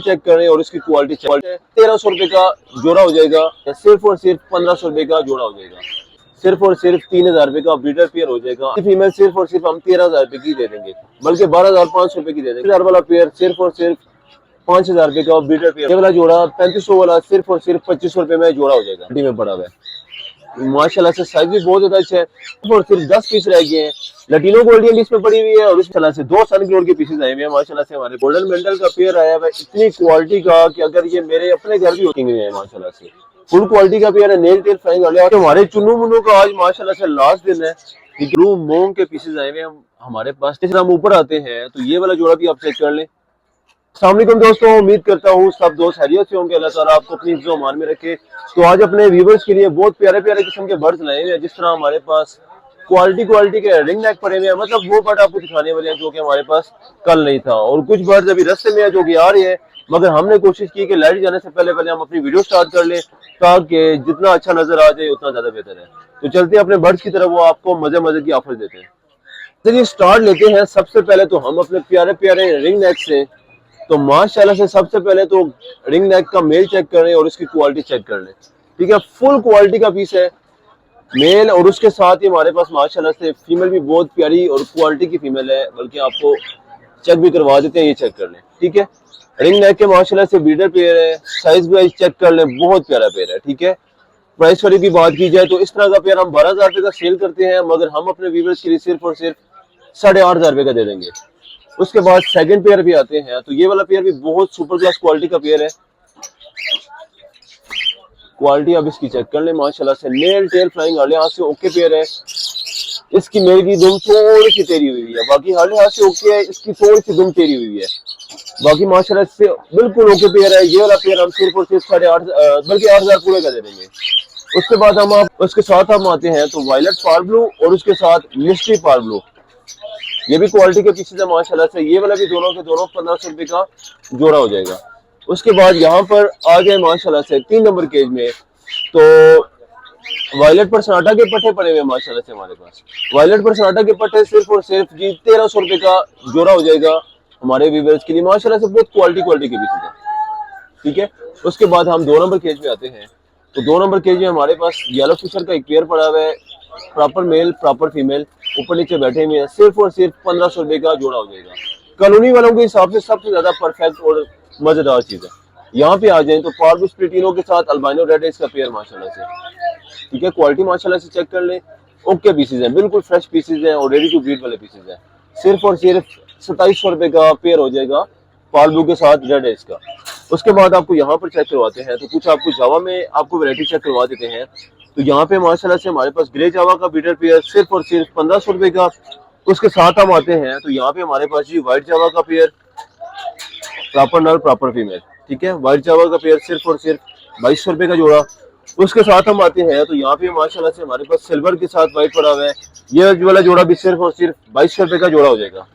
Check करें और इसकी क्वालिटी चेक करें। 1300 रुपए का जोड़ा हो जाएगा, सिर्फ और सिर्फ 1500 रुपए का जोड़ा हो जाएगा, सिर्फ और सिर्फ 3000 रुपए का ब्रीडर पेयर हो जाएगा। फीमेल सिर्फ और सिर्फ हम 13,000 रुपए की दे देंगे, बल्कि 12,500 रुपए की दे देंगे। 1000 वाला पेयर सिर्फ और सिर्फ 5,000 रुपए का ब्रीडर पेयर। ये वाला जोड़ा 3500 वाला सिर्फ और सिर्फ 2500 रुपए में जोड़ा हो जाएगा। में पड़ा हुआ है माशाल्लाह से, साइज भी बहुत ज्यादा अच्छा है। और सिर्फ 10 पीस रह गए हैं। लटीनो गोल्डियन लिस्ट में पड़ी हुई है और इस तरह से 2 सनग्लोर के पीसेस आए हुए हैं माशाल्लाह से। हमारे गोल्डन मेंटल का पेयर आया हुआ है इतनी क्वालिटी का कि अगर ये मेरे अपने घर भी होती है माशाल्लाह से, फुल क्वालिटी का पेयर है। नेल टेल फ्लाइंग वाले हमारे चुन्नू मुन्नू का आज माशाल्लाह से लास्ट दिन है। मोंग के पीसेस आए हुए हैं हमारे पास। हम ऊपर आते हैं तो ये वाला जोड़ा भी आप चेक कर लें। अस्सलाम वालेकुम दोस्तों, उम्मीद करता हूँ सब दोस्त खैरियत से होंगे। अल्लाह ताला आपको अपनी इज्जत मान में रखे। तो आज अपने व्यूवर्स के लिए बहुत प्यारे प्यारे किस्म के बर्ड्स लाए हुए हैं। जिस तरह हमारे पास क्वालिटी के रिंग नेक पड़े हुए हैं, मतलब वो बर्ड आपको दिखाने वाले हैं जो कि हमारे पास कल नहीं था। और कुछ बर्ड्स अभी रास्ते में है जो कि आ रहे हैं, मगर हमने कोशिश की कि लाइट जाने से पहले पहले हम अपनी वीडियो स्टार्ट कर लें ताकि जितना अच्छा नजर आ जाए उतना ज्यादा बेहतर है। तो चलते हैं अपने बर्ड्स की तरफ, वो आपको मजे मजे की ऑफर देते हैं। चलिए स्टार्ट लेते हैं। सबसे पहले तो हम अपने प्यारे प्यारे रिंग नेक से, तो माशाल्लाह से सबसे पहले तो रिंग नेक का मेल चेक करें और इसकी क्वालिटी चेक कर लें। ठीक है, फुल क्वालिटी का पीस है मेल, और उसके साथ ही हमारे पास माशाल्लाह से फीमेल भी बहुत प्यारी और क्वालिटी की फीमेल है, बल्कि आपको चेक भी करवा देते हैं, ये चेक कर लें। ठीक है, रिंग नेक के माशाल्लाह से ब्रीडर पेयर है, साइज वाइज चेक कर लें, बहुत प्यारा पेयर है। ठीक है, प्राइस वाली की बात की जाए तो इस तरह का पेयर हम 12,000 रुपए का सेल करते हैं, मगर हम अपने व्यूअर्स के लिए सिर्फ और सिर्फ 8,500 रुपए का दे देंगे। उसके बाद सेकंड पेयर भी आते हैं, तो ये वाला पेयर भी बहुत सुपर क्लास क्वालिटी का पेयर है। क्वालिटी अब इसकी चेक कर ले माशाल्लाह से, नेल टेल फ्लाइंग हर लिहाज से ओके पेयर है। इसकी मेल की दुम थोड़ी सी टेरी हुई है, बाकी हर लिहाज से ओके है। इसकी थोड़ी सी दुम टेरी हुई है, बाकी माशाल्लाह से बिल्कुल ओके पेयर है। ये वाला पेयर हम सिर्फ और सिर्फ 8,500 बल्कि 8,000 पूरे का दे देंगे। उसके बाद उसके साथ हम आते हैं तो वायलेट पार ब्लू और उसके साथ मिस्ट्री पार ब्लू, ये भी क्वालिटी के पीसेस है माशाल्लाह से। ये वाला भी दोनों के दोनों 1500 रुपए का जोड़ा हो जाएगा। उसके बाद यहाँ पर आ गए माशाल्लाह से 3 नंबर केज में, तो वायलेट पर सनाटा के पट्टे पड़े हुए माशाल्लाह से हमारे पास। वायलेट पर सनाटा के पट्टे सिर्फ और सिर्फ जी 1300 रुपए का जोड़ा हो जाएगा हमारे व्यूअर्स के लिए। माशाल्लाह से बहुत क्वालिटी के पीसेस है। ठीक है, उसके बाद हम 2 नंबर केज में आते हैं, तो 2 नंबर केज में हमारे पास येलो फिशर का एक पेयर पड़ा हुआ है, प्रॉपर मेल प्रॉपर फीमेल ऊपर नीचे बैठे हुए हैं। सिर्फ और सिर्फ 1500 रुपए का जोड़ा हो जाएगा। कॉलोनी वालों के हिसाब से सबसे ज्यादा परफेक्ट और मजेदार चीज है। यहाँ पे आ जाए तो पार्बो स्प्लिटिनो के साथ अल्बाइनो रेड है इसका पेयर माशाल्लाह से। ठीक है, क्वालिटी माशाल्लाह से चेक कर ले, ओके पीसेज है, बिल्कुल फ्रेश पीसेज है और रेडी टू ब्रीड वाले पीसेज है। सिर्फ और सिर्फ 2700 रुपए का पेयर हो जाएगा पार्बो के साथ रेड है इसका। उसके बाद आपको यहाँ पर चेक करवाते हैं, तो कुछ आपको जावा में आपको वैरायटी चेक करवा देते हैं। तो यहाँ पे माशाल्लाह से हमारे पास ग्रे जावा का ब्रीडर पेयर सिर्फ और सिर्फ 1500 रुपए का। उसके साथ हम आते हैं तो यहाँ पे हमारे पास जी व्हाइट जावा का पेयर, प्रॉपर नर प्रॉपर फीमेल। ठीक है, व्हाइट जावा का पेयर सिर्फ और सिर्फ 2200 रुपए का जोड़ा। उसके साथ हम आते हैं तो यहाँ पे माशाल्लाह से हमारे पास सिल्वर के साथ व्हाइट पड़ा हुआ है, ये वाला जोड़ा भी सिर्फ और सिर्फ 2200 रुपए का जोड़ा हो जाएगा।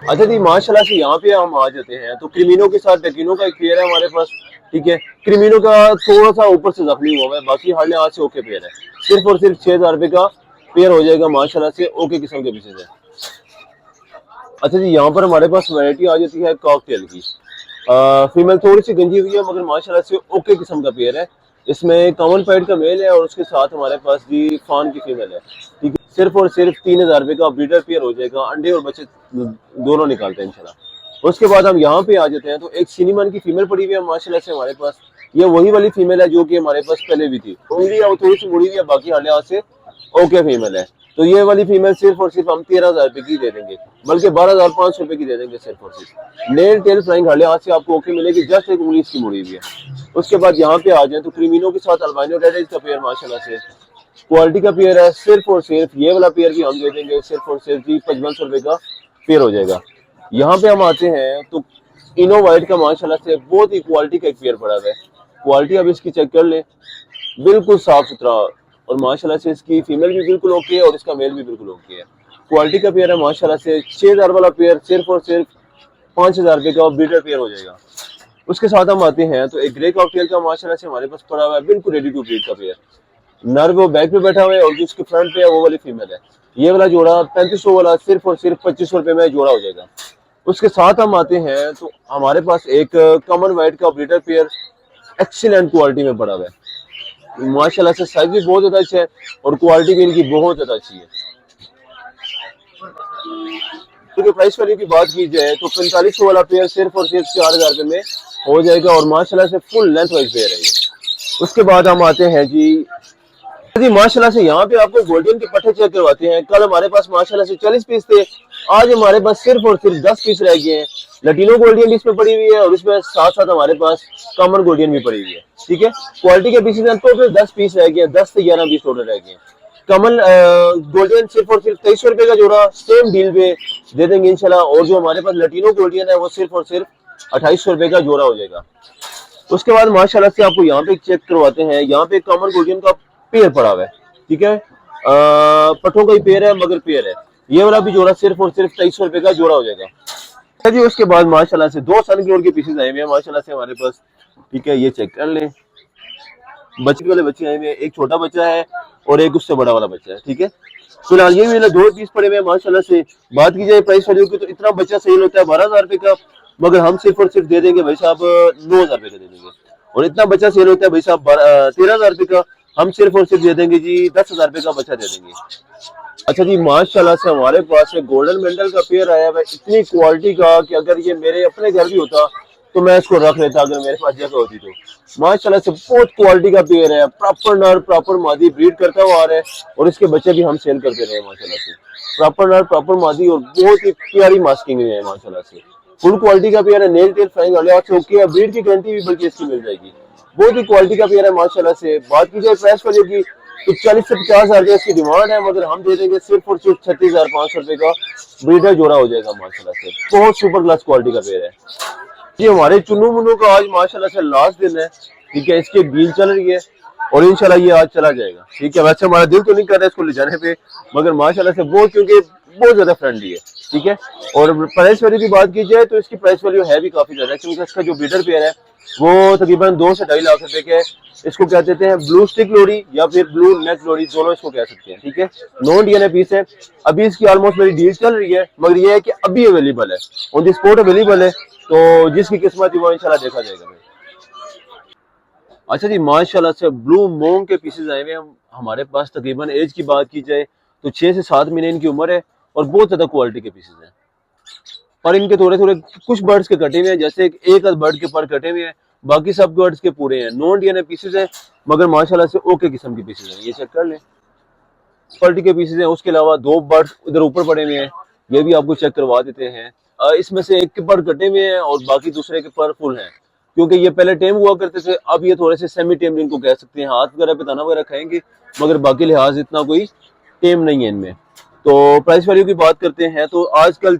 अच्छा जी, माशाल्लाह से यहाँ पे हम आ जाते हैं तो क्रिमिनो के साथ डेकिनो का एक पेयर है हमारे पास। ठीक है, क्रिमिनो का थोड़ा सा ऊपर से जख्मी हुआ है, बाकी हर लिहाज से ओके पेयर है। सिर्फ और सिर्फ 6,000 रुपए का पेयर हो जाएगा माशाल्लाह से, ओके किस्म के पीसेज है। अच्छा जी, यहाँ पर हमारे पास वैरायटी आ जाती है कॉकटेल की। फीमेल थोड़ी सी गंजी हुई है, मगर माशाल्लाह से ओके किस्म का पेयर है। इसमें कॉमन पैड का मेल है और उसके साथ हमारे पास जी फान की फीमेल है। ठीक है, सिर्फ और सिर्फ 3,000 रुपए का ब्रीडर पेयर हो जाएगा। अंडे और बच्चे दोनों निकालते हैं इंशाल्लाह। उसके बाद हम यहाँ पे आ जाते हैं तो एक सिनेमन की फीमेल पड़ी हुई है माशाल्लाह से हमारे पास। ये वही वाली फीमेल है जो कि हमारे पास पहले भी थी, उंगली थोड़ी सी मुड़ी हुई है, बाकी हर लिहाज से ओके फीमेल है। तो ये वाली फीमेल सिर्फ और सिर्फ हम 13,000 रुपए की दे देंगे, बल्कि 12,500 रुपए की दे देंगे सिर्फ और सिर्फ। नेल टेल फ्लाइंग हर लिहाज से आपको ओके मिलेगी, जस्ट एक उंगली इसकी मुड़ी हुई है। उसके बाद यहाँ पे आ जाए तो क्रीमिनो के साथ अल्बाइनो रेड का पेयर माशाल्लाह से क्वालिटी का पेयर है। सिर्फ और सिर्फ ये वाला पेयर भी हम दे देंगे सिर्फ और सिर्फ 5500 रुपए का पेयर हो जाएगा। यहाँ पे हम आते हैं तो इनो वाइट का माशाल्लाह से बहुत ही क्वालिटी का एक पेयर पड़ा है। क्वालिटी अब इसकी चेक कर ले, बिल्कुल साफ सुथरा, और माशाल्लाह से इसकी फीमेल भी बिल्कुल ओके है और इसका मेल भी बिल्कुल ओके है। क्वालिटी का पेयर है माशाल्लाह से। 6,000 वाला पेयर सिर्फ और सिर्फ 5,000 रुपए का ब्रीडर पेयर हो जाएगा। उसके साथ हम आते हैं तो एक ग्रे कॉकटेल का माशाल्लाह से हमारे पास पड़ा हुआ है, बिल्कुल रेडी टू ब्रीड का पेयर। नर वो बैक पे बैठा हुआ है और जो उसके फ्रंट पे है वो वाली फीमेल है। ये वाला जोड़ा 3500 वाला सिर्फ और सिर्फ 2500 रुपए में जोड़ा हो जाएगा। उसके साथ हम आते हैं तो हमारे पास एक कॉमन वाइट का ब्रीडर पेयर एक्सीलेंट क्वालिटी में पड़ा हुआ है। माशाल्लाह से साइज भी बहुत ज्यादा अच्छा है और क्वालिटी भी इनकी बहुत ज्यादा अच्छी है। तो प्राइस वैल्यू की बात की जाए तो 4500 वाला पेयर सिर्फ और सिर्फ 4000 रुपए में हो जाएगा और माशाल्लाह से फुल लेंथ वाइज पेयर है ये। उसके बाद हम आते हैं जी माशाल्लाह से यहाँ पे आपको गोल्डन के पट्टे चेक करवाते हैं। कल हमारे पास माशाल्लाह से 40 पीस थे, आज हमारे पास सिर्फ और सिर्फ 10 पीस रह गए हैं। लटीनो गोल्डियन इसमें पड़ी हुई है और उसमें साथ साथ हमारे पास कॉमन गोल्डियन भी पड़ी हुई है। ठीक है, क्वालिटी के पीसेस हैं, टोटल 10 पीस रह गए, 10 से 11 पीस टोटल रह गए। कमल गोल्डियन सिर्फ और सिर्फ 2300 रुपए का जोड़ा सेम डील पे दे देंगे इंशाल्लाह। और जो हमारे पास लटीनो गोल्डियन है वो सिर्फ और सिर्फ 2800 रुपए का जोड़ा हो जाएगा। उसके बाद माशाल्लाह से आपको यहाँ पे चेक करवाते हैं। यहाँ पे कॉमन गोल्डियन का पेयर पड़ा हुआ है। ठीक है, पट्टों का ही पेयर है मगर पेयर है। ये वाला भी जोड़ा सिर्फ और सिर्फ 2300 रुपए का जोड़ा हो जाएगा जी। उसके बाद माशाल्लाह से 2 सन ग्लोर के पीसेस आए हुए हैं माशाल्लाह से हमारे पास। ठीक है, ये चेक कर लें। बच्चे वाले बच्चे आए हुए हैं, एक छोटा बच्चा है और एक उससे बड़ा वाला बच्चा है। ठीक है, फिलहाल ये भी 2 पीस पड़े हुए हैं माशाल्लाह से। बात की जाए प्राइस वैल्यू की तो इतना बच्चा सेल होता है 12000 रुपए का, मगर हम सिर्फ और सिर्फ दे देंगे भाई साहब 9000 रुपए का दे देंगे। और इतना बच्चा सेल होता है भाई साहब 13000 रुपए का, हम सिर्फ और सिर्फ दे देंगे जी 10000 रुपए का बच्चा दे देंगे। अच्छा जी, माशाल्लाह से हमारे पास एक गोल्डन मेंडल का पेयर आया है इतनी क्वालिटी का कि अगर ये मेरे अपने घर भी होता तो मैं इसको रख लेता अगर मेरे पास जगह होती तो। माशाल्लाह से बहुत क्वालिटी का पेयर है, प्रॉपर नर प्रॉपर मादी ब्रीड करता हुआ आ रहा है और इसके बच्चे भी हम सेल करते रहे माशाल्लाह से। प्रॉपर नर प्रॉपर मादी और बहुत ही प्यारी मास्किंग है माशाल्लाह से। फुल क्वालिटी का पेयर है, नेल टेल फ्लाइंग ओके है, ब्रीड की गारंटी भी बल्कि इसकी मिल जाएगी। बहुत ही क्वालिटी का पेयर है माशाल्लाह से। बात की जाए प्राइस वैल्यू की तो 40 से 50 हजार इसकी डिमांड है, मगर हम दे देंगे सिर्फ और सिर्फ 36,500 रुपए का ब्रीडर जोड़ा हो जाएगा माशाल्लाह से। बहुत सुपर क्लास क्वालिटी का पेयर है ये। हमारे चुन्नू मुन्नू का आज माशाल्लाह से लास्ट दिन है। ठीक है, इसकी डील चल रही है और इंशाल्लाह ये आज चला जाएगा। ठीक है, वैसे हमारा दिल तो नहीं कर रहा है इसको ले जाने पे, मगर माशाल्लाह से बहुत क्योंकि बहुत ज्यादा फ्रेंडली है। ठीक है, और प्राइस वैल्यू की बात की जाए तो इसकी प्राइस वैल्यू है भी काफी ज्यादा, क्योंकि इसका जो ब्रीडर पेयर है वो तकरीबन 2 से 2.5 लाख रुपए के। इसको क्या कहते हैं, ब्लू स्टिक लोरी या फिर ब्लू नेक लोरी, दोनों इसको कह सकते हैं। ठीक है, नॉन डीएनए पीस है। अभी इसकी ऑलमोस्ट मेरी डील चल रही है, मगर ये है कि अभी अवेलेबल है, ऑन द स्पॉट अवेलेबल है, तो जिसकी किस्मत है वो इंशाल्लाह देखा जाएगा। अच्छा जी, माशाल्लाह से ब्लू मोंग के पीसेस आए हुए हैं हमारे पास। तकरीबन एज की बात की जाए तो 6 से 7 महीने इनकी उम्र है और बहुत ज्यादा क्वालिटी के पीसेस हैं। पर इनके थोड़े थोड़े कुछ बर्ड्स के कटे हुए हैं, जैसे एक बर्ड के पर कटे हुए हैं, बाकी सब बर्ड्स के पूरे हैं। नॉन डीएनए पीसेस हैं मगर माशाल्लाह से ओके किस्म के पीसेस हैं। ये चेक कर लें, क्वालिटी के पीसेस हैं। उसके अलावा 2 बर्ड्स उधर ऊपर पड़े हुए हैं, ये भी आपको चेक करवा देते हैं। इसमें से एक के पर कटे हुए हैं और बाकी दूसरे के पर फुल हैं, क्योंकि ये पहले टेम हुआ करते थे, अब ये थोड़े से सेमी टेम इनको कह सकते हैं। हाथ वगैरह पे दाना वगैरह खाएंगे मगर बाकी लिहाज इतना कोई टेम नहीं है इनमें। तो प्राइस वैल्यू की बात करते हैं तो आजकल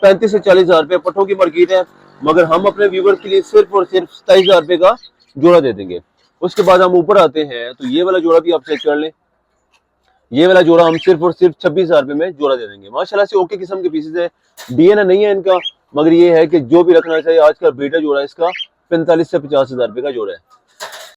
35 से 40 हजार रुपए पट्टों की मार्केट है, मगर हम अपने व्यूवर के लिए सिर्फ और सिर्फ 27,000 रुपए का जोड़ा दे देंगे। उसके बाद हम ऊपर आते हैं तो ये वाला जोड़ा भी आप चेक कर लें। ये वाला जोड़ा हम सिर्फ और सिर्फ 26,000 रुपए में जोड़ा दे देंगे। माशाल्लाह से ओके किस्म के पीसेस है, डीएनए नहीं है इनका, मगर ये है कि जो भी रखना चाहिए। आजकल ब्रीडर जोड़ा इसका 45 से 50 हजार रुपए का जोड़ा है।